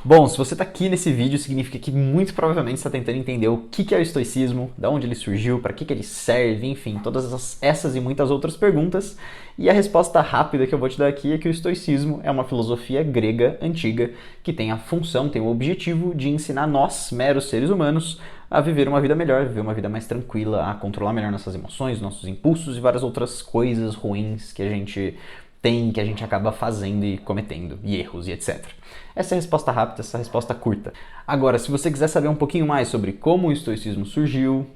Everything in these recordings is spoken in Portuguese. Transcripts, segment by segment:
Bom, se você está aqui nesse vídeo, significa que muito provavelmente você está tentando entender o que é o estoicismo, de onde ele surgiu, para que ele serve, enfim, todas essas e muitas outras perguntas. E a resposta rápida que eu vou te dar aqui é que o estoicismo é uma filosofia grega antiga que tem a função, tem o objetivo de ensinar nós, meros seres humanos, a viver uma vida melhor, viver uma vida mais tranquila, a controlar melhor nossas emoções, nossos impulsos e várias outras coisas ruins que a gente tem, que a gente acaba fazendo e cometendo, e erros e etc. Essa é a resposta rápida, essa é a resposta curta. Agora, se você quiser saber um pouquinho mais sobre como o estoicismo surgiu,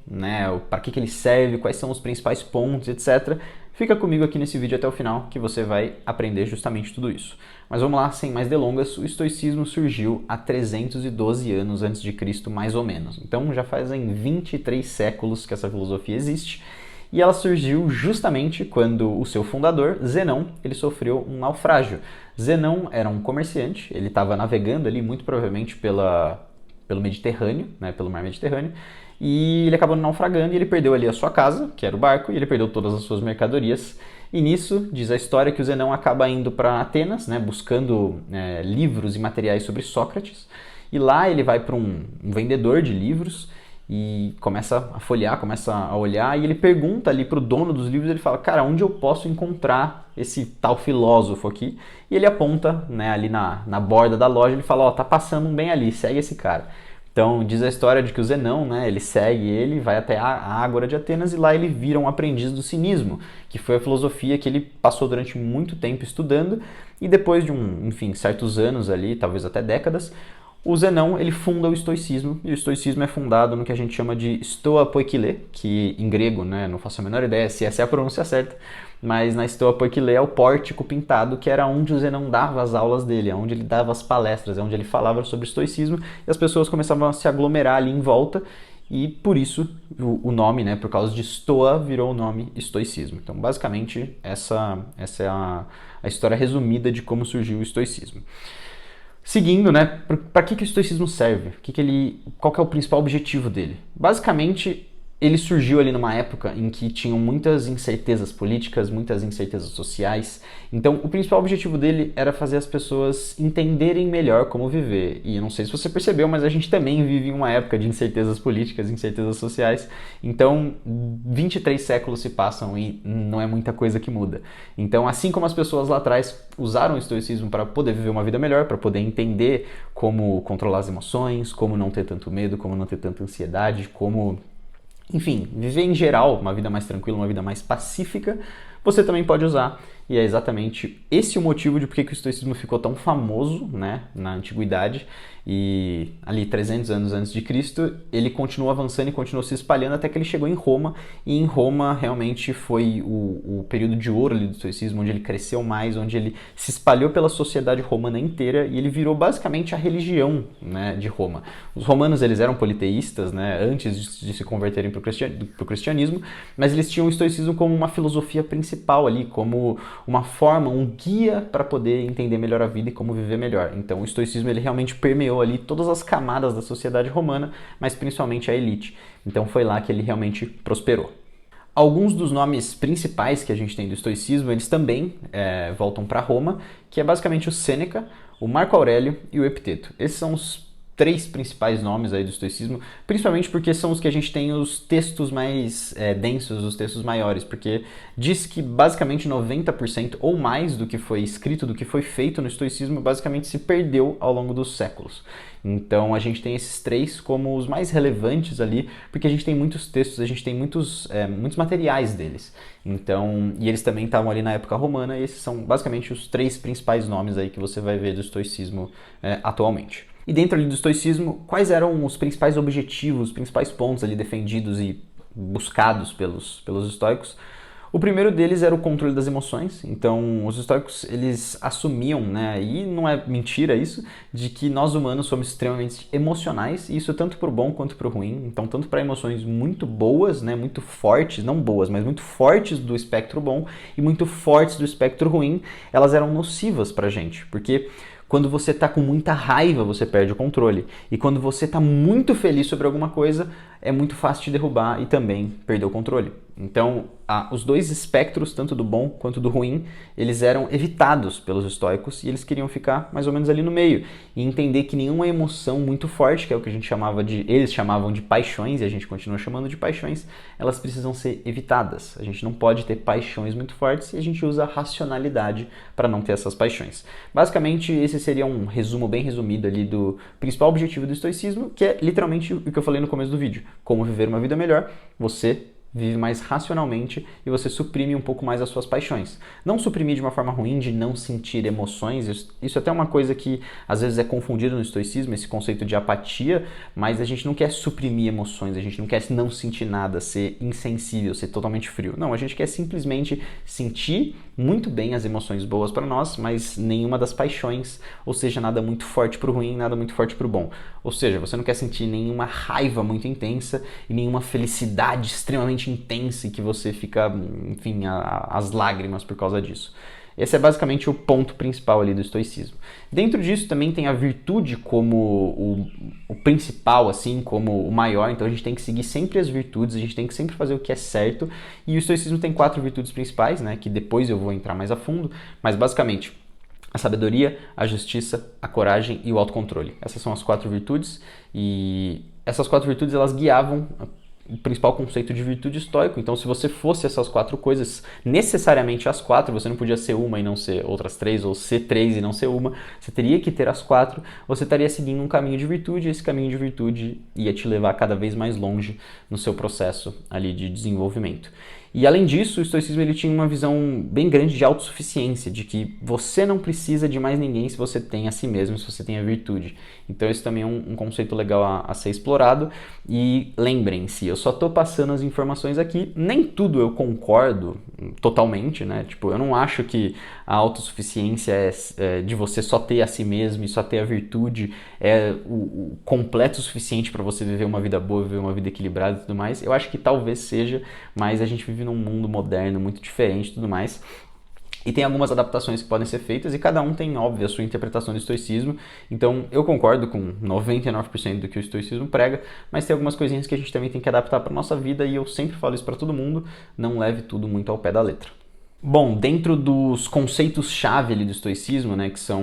para que ele serve, quais são os principais pontos, etc., fica comigo aqui nesse vídeo até o final que você vai aprender justamente tudo isso. Mas vamos lá, sem mais delongas, o estoicismo surgiu há 312 anos antes de Cristo, mais ou menos. Então já fazem 23 séculos que essa filosofia existe. E ela surgiu justamente quando o seu fundador, Zenão, ele sofreu um naufrágio. Zenão era um comerciante, ele estava navegando ali muito provavelmente pelo Mediterrâneo, pelo mar Mediterrâneo, e ele acabou naufragando e ele perdeu ali a sua casa, que era o barco, e ele perdeu todas as suas mercadorias. E nisso, diz a história que o Zenão acaba indo para Atenas, buscando livros e materiais sobre Sócrates, e lá ele vai para um vendedor de livros, e começa a folhear, começa a olhar, e ele pergunta ali pro dono dos livros, ele fala, cara, onde eu posso encontrar esse tal filósofo aqui? E ele aponta, ali na borda da loja, ele fala, tá passando um bem ali, segue esse cara. Então, diz a história de que o Zenão, ele segue ele, vai até a Ágora de Atenas e lá ele vira um aprendiz do cinismo, que foi a filosofia que ele passou durante muito tempo estudando, e depois de certos anos ali, talvez até décadas, o Zenão, ele funda o estoicismo, e o estoicismo é fundado no que a gente chama de Stoa Poikile, que em grego, não faço a menor ideia se essa é a pronúncia certa, mas na Stoa Poikile é o pórtico pintado, que era onde o Zenão dava as aulas dele, onde ele dava as palestras, onde ele falava sobre estoicismo, e as pessoas começavam a se aglomerar ali em volta, e por isso o nome, por causa de Stoa, virou o nome estoicismo. Então, basicamente, essa é a história resumida de como surgiu o estoicismo. Seguindo, para que o estoicismo serve? Qual que é o principal objetivo dele? Basicamente, ele surgiu ali numa época em que tinham muitas incertezas políticas, muitas incertezas sociais. Então, o principal objetivo dele era fazer as pessoas entenderem melhor como viver. E eu não sei se você percebeu, mas a gente também vive em uma época de incertezas políticas, incertezas sociais. Então, 23 séculos se passam e não é muita coisa que muda. Então, assim como as pessoas lá atrás usaram o estoicismo para poder viver uma vida melhor, para poder entender como controlar as emoções, como não ter tanto medo, como não ter tanta ansiedade, enfim, viver em geral uma vida mais tranquila, uma vida mais pacífica, você também pode usar. E é exatamente esse o motivo de por que o estoicismo ficou tão famoso, na antiguidade. E ali 300 anos antes de Cristo, ele continuou avançando e continuou se espalhando até que ele chegou em Roma. E em Roma realmente foi o período de ouro ali do estoicismo, onde ele cresceu mais, onde ele se espalhou pela sociedade romana inteira e ele virou basicamente a religião, de Roma. Os romanos, eles eram politeístas, antes de se converterem para o cristianismo, mas eles tinham o estoicismo como uma filosofia principal ali, como uma forma, um guia para poder entender melhor a vida e como viver melhor. Então o estoicismo, ele realmente permeou ali todas as camadas da sociedade romana, mas principalmente a elite. Então foi lá que ele realmente prosperou. Alguns dos nomes principais que a gente tem do estoicismo, eles também voltam para Roma, que é basicamente o Sêneca, o Marco Aurélio e o Epiteto. Esses são os 3 principais nomes aí do estoicismo, principalmente porque são os que a gente tem os textos mais densos, os textos maiores, porque diz que basicamente 90% ou mais do que foi escrito, do que foi feito no estoicismo, basicamente se perdeu ao longo dos séculos. Então a gente tem esses 3 como os mais relevantes ali, porque a gente tem muitos textos, a gente tem muitos materiais deles. Então, e eles também estavam ali na época romana, e esses são basicamente os 3 principais nomes aí que você vai ver do estoicismo atualmente. E dentro ali do estoicismo, quais eram os principais objetivos, os principais pontos ali defendidos e buscados pelos estoicos? O primeiro deles era o controle das emoções. Então, os estoicos, eles assumiam, e não é mentira isso, de que nós humanos somos extremamente emocionais, e isso tanto para o bom quanto para o ruim. Então, tanto para emoções muito boas, muito fortes, não boas, mas muito fortes do espectro bom e muito fortes do espectro ruim, elas eram nocivas para a gente, porque quando você está com muita raiva, você perde o controle. E quando você está muito feliz sobre alguma coisa, é muito fácil te derrubar e também perder o controle. Então, os dois espectros, tanto do bom quanto do ruim, eles eram evitados pelos estoicos e eles queriam ficar mais ou menos ali no meio e entender que nenhuma emoção muito forte, que é o que a gente chamava eles chamavam de paixões e a gente continua chamando de paixões, elas precisam ser evitadas. A gente não pode ter paixões muito fortes e a gente usa a racionalidade para não ter essas paixões. Basicamente, esse seria um resumo bem resumido ali do principal objetivo do estoicismo, que é literalmente o que eu falei no começo do vídeo. Como viver uma vida melhor, você vive mais racionalmente e você suprime um pouco mais as suas paixões. Não suprimir de uma forma ruim, de não sentir emoções, isso até é uma coisa que às vezes é confundido no estoicismo, esse conceito de apatia, mas a gente não quer suprimir emoções, a gente não quer não sentir nada, ser insensível, ser totalmente frio. Não, a gente quer simplesmente sentir muito bem as emoções boas para nós, mas nenhuma das paixões, ou seja, nada muito forte para o ruim, nada muito forte para o bom. Ou seja, você não quer sentir nenhuma raiva muito intensa e nenhuma felicidade extremamente intensa e que você fica, enfim, às lágrimas por causa disso. Esse é basicamente o ponto principal ali do estoicismo. Dentro disso também tem a virtude como o principal, assim, como o maior. Então a gente tem que seguir sempre as virtudes, a gente tem que sempre fazer o que é certo. E o estoicismo tem 4 virtudes principais, né, que depois eu vou entrar mais a fundo, mas basicamente a sabedoria, a justiça, a coragem e o autocontrole. Essas são as 4 virtudes e essas 4 virtudes elas guiavam o principal conceito de virtude estoico. Então, se você fosse essas 4 coisas, necessariamente as 4, você não podia ser uma e não ser outras 3, ou ser 3 e não ser uma, você teria que ter as 4, você estaria seguindo um caminho de virtude, e esse caminho de virtude ia te levar cada vez mais longe no seu processo ali de desenvolvimento. E além disso, o estoicismo ele tinha uma visão bem grande de autossuficiência, de que você não precisa de mais ninguém se você tem a si mesmo, se você tem a virtude. Então esse também é um conceito legal a ser explorado. E lembrem-se, eu só estou passando as informações aqui, nem tudo eu concordo totalmente, né? Tipo, eu não acho que a autossuficiência é de você só ter a si mesmo e só ter a virtude é o completo o suficiente para você viver uma vida boa, viver uma vida equilibrada e tudo mais. Eu acho que talvez seja, mas a gente vive num mundo moderno muito diferente e tudo mais. E tem algumas adaptações que podem ser feitas e cada um tem, óbvio, a sua interpretação do estoicismo. Então eu concordo com 99% do que o estoicismo prega, mas tem algumas coisinhas que a gente também tem que adaptar para nossa vida e eu sempre falo isso para todo mundo, não leve tudo muito ao pé da letra. Bom, dentro dos conceitos-chave ali do estoicismo, né, que são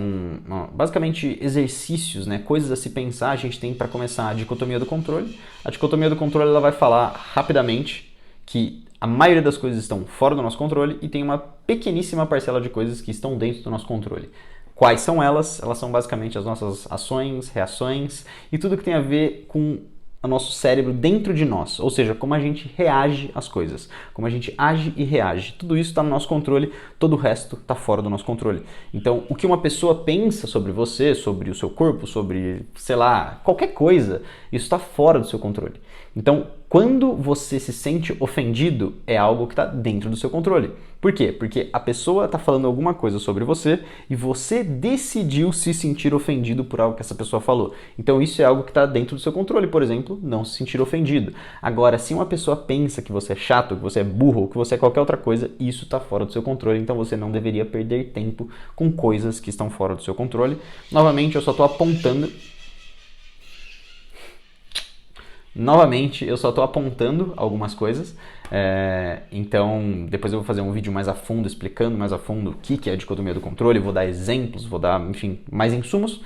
basicamente exercícios, né, coisas a se pensar, a gente tem para começar a dicotomia do controle. A dicotomia do controle ela vai falar rapidamente que a maioria das coisas estão fora do nosso controle e tem uma pequeníssima parcela de coisas que estão dentro do nosso controle. Quais são elas? Elas são basicamente as nossas ações, reações e tudo que tem a ver com o nosso cérebro dentro de nós, ou seja, como a gente reage às coisas, como a gente age e reage. Tudo isso está no nosso controle, todo o resto está fora do nosso controle. Então, o que uma pessoa pensa sobre você, sobre o seu corpo, sobre, sei lá, qualquer coisa, isso está fora do seu controle. Então, quando você se sente ofendido, é algo que está dentro do seu controle. Por quê? Porque a pessoa está falando alguma coisa sobre você e você decidiu se sentir ofendido por algo que essa pessoa falou. Então isso é algo que está dentro do seu controle, por exemplo, não se sentir ofendido. Agora, se uma pessoa pensa que você é chato, que você é burro, ou que você é qualquer outra coisa, isso está fora do seu controle, então você não deveria perder tempo com coisas que estão fora do seu controle. Novamente, eu só estou apontando algumas coisas, então depois eu vou fazer um vídeo mais a fundo, explicando mais a fundo o que é a dicotomia do controle, vou dar exemplos, vou dar, enfim, mais insumos,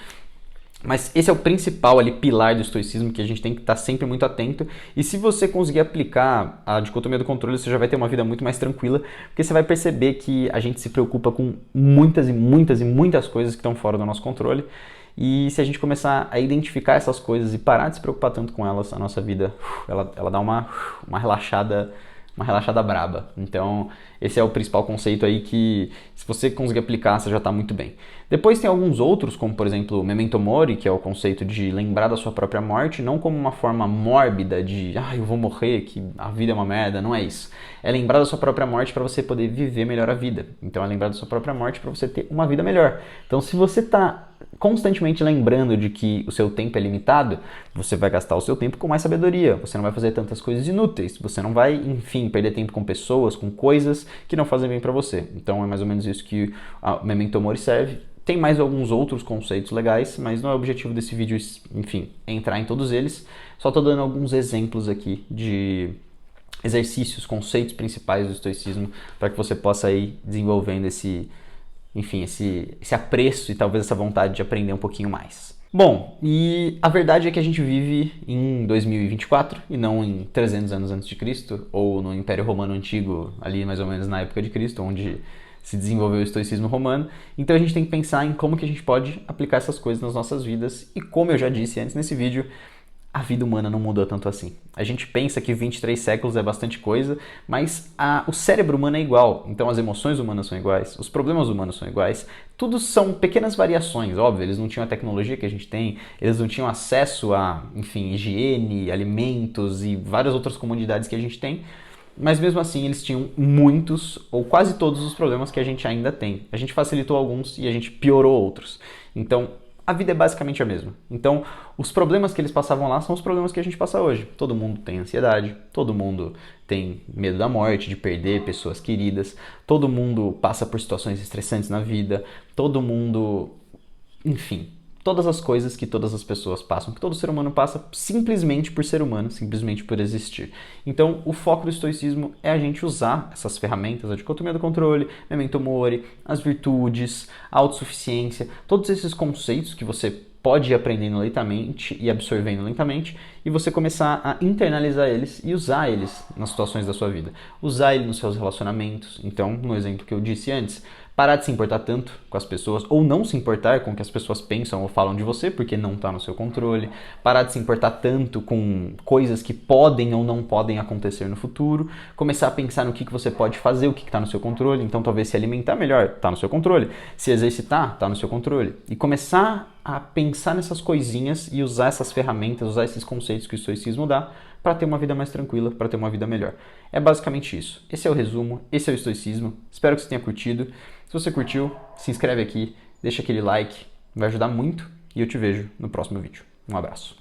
mas esse é o principal ali, pilar do estoicismo que a gente tem que estar sempre muito atento, e se você conseguir aplicar a dicotomia do controle, você já vai ter uma vida muito mais tranquila, porque você vai perceber que a gente se preocupa com muitas e muitas e muitas coisas que estão fora do nosso controle. E se a gente começar a identificar essas coisas e parar de se preocupar tanto com elas, a nossa vida, ela dá uma relaxada braba. Então, esse é o principal conceito aí que, se você conseguir aplicar, você já está muito bem. Depois tem alguns outros, como por exemplo, Memento Mori, que é o conceito de lembrar da sua própria morte, não como uma forma mórbida de, eu vou morrer, que a vida é uma merda, não é isso. É lembrar da sua própria morte para você poder viver melhor a vida. Então, é lembrar da sua própria morte para você ter uma vida melhor. Então, se você está constantemente lembrando de que o seu tempo é limitado, você vai gastar o seu tempo com mais sabedoria, você não vai fazer tantas coisas inúteis, você não vai, enfim, perder tempo com pessoas, com coisas que não fazem bem para você. Então é mais ou menos isso que o Memento Mori serve. Tem mais alguns outros conceitos legais, mas não é o objetivo desse vídeo, enfim, entrar em todos eles. Só estou dando alguns exemplos aqui exercícios, conceitos principais do estoicismo para que você possa ir desenvolvendo esse apreço e talvez essa vontade de aprender um pouquinho mais. Bom, e a verdade é que a gente vive em 2024 e não em 300 anos antes de Cristo, ou no Império Romano Antigo, ali mais ou menos na época de Cristo, onde se desenvolveu o estoicismo romano. Então a gente tem que pensar em como que a gente pode aplicar essas coisas nas nossas vidas e, como eu já disse antes nesse vídeo, a vida humana não mudou tanto assim. A gente pensa que 23 séculos é bastante coisa, mas o cérebro humano é igual, então as emoções humanas são iguais, os problemas humanos são iguais, tudo são pequenas variações, óbvio, eles não tinham a tecnologia que a gente tem, eles não tinham acesso a, enfim, higiene, alimentos e várias outras comodidades que a gente tem, mas mesmo assim eles tinham muitos ou quase todos os problemas que a gente ainda tem. A gente facilitou alguns e a gente piorou outros. Então, a vida é basicamente a mesma. Então, os problemas que eles passavam lá são os problemas que a gente passa hoje. Todo mundo tem ansiedade, todo mundo tem medo da morte, de perder pessoas queridas, todo mundo passa por situações estressantes na vida, todo mundo... Enfim, todas as coisas que todas as pessoas passam, que todo ser humano passa simplesmente por ser humano, simplesmente por existir. Então, o foco do estoicismo é a gente usar essas ferramentas, a dicotomia do controle, memento mori, as virtudes, a autossuficiência, todos esses conceitos que você pode ir aprendendo lentamente e absorvendo lentamente e você começar a internalizar eles e usar eles nas situações da sua vida. Usar ele nos seus relacionamentos. Então, no exemplo que eu disse antes, parar de se importar tanto com as pessoas, ou não se importar com o que as pessoas pensam ou falam de você, porque não está no seu controle. Parar de se importar tanto com coisas que podem ou não podem acontecer no futuro. Começar a pensar no que você pode fazer, o que está no seu controle. Então, talvez se alimentar melhor, está no seu controle. Se exercitar, está no seu controle. E começar a pensar nessas coisinhas e usar essas ferramentas, usar esses conceitos que o estoicismo dá para ter uma vida mais tranquila, para ter uma vida melhor. É basicamente isso. Esse é o resumo, esse é o estoicismo. Espero que você tenha curtido. Se você curtiu, se inscreve aqui, deixa aquele like, vai ajudar muito e eu te vejo no próximo vídeo. Um abraço.